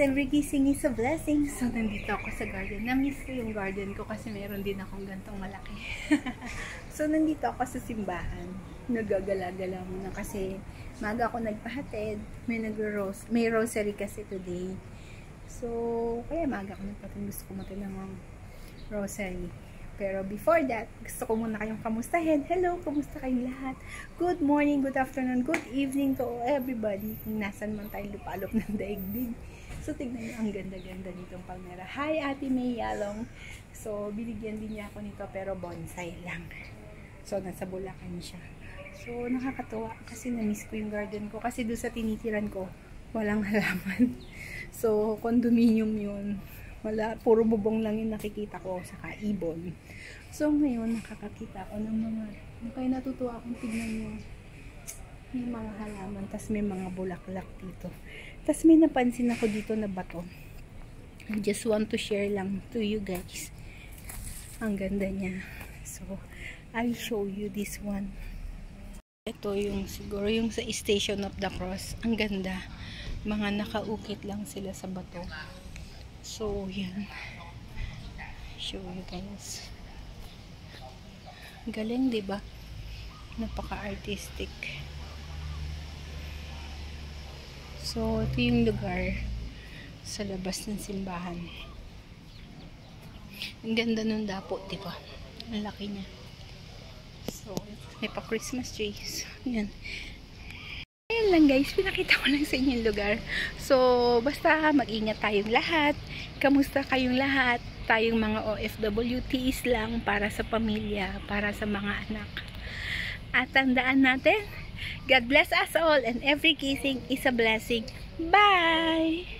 every gising is a blessing. So, nandito ako sa garden. Na-miss ko yung garden ko kasi meron din akong gantong malaki. So, nandito ako sa simbahan. Nagagala-gala muna kasi maga ako nagpahatid. May rosary kasi today. So, kaya maga ako nagpahatid. Gusto ko matid ng rosary. Pero before that, gusto ko muna kayong kamustahin. Hello, kamusta kayong lahat? Good morning, good afternoon, good evening to everybody. Kung nasan man tayo lupalop ng daigdig. So, tignan nyo, ang ganda-ganda nitong palmera. Hi, Ate May Yalong. So, binigyan din niya ako nito, pero bonsai lang. So, nasa Bulacan siya. So, nakakatuwa kasi na-miss ko yung garden ko. Kasi doon sa tinitiran ko, walang halaman. So, condominium yun. Wala, puro bubong lang yung nakikita ko, saka ibon. So, ngayon, nakakakita ako ng mga, kaya natutuwa akong tignan yung mga halaman, tas may mga bulaklak dito. Tas may napansin ako dito na bato. I just want to share lang to you guys. Ang ganda niya. So, I'll show you this one. Ito yung, siguro yung sa Station of the Cross. Ang ganda. Mga nakaukit lang sila sa bato. So, yan. Show you guys. Galing, diba? Napaka-artistic. So, ito yung lugar sa labas ng simbahan. Ang ganda ng dapo, diba? Ang laki niya. So, may pa-Christmas trees. Yan. Ayan lang guys, pinakita ko lang sa inyo yung lugar. So, basta mag-ingat tayong lahat. Kamusta kayong lahat? Tayong mga OFWTs lang para sa pamilya, para sa mga anak. At tandaan natin, God bless us all and every kissing is a blessing. Bye!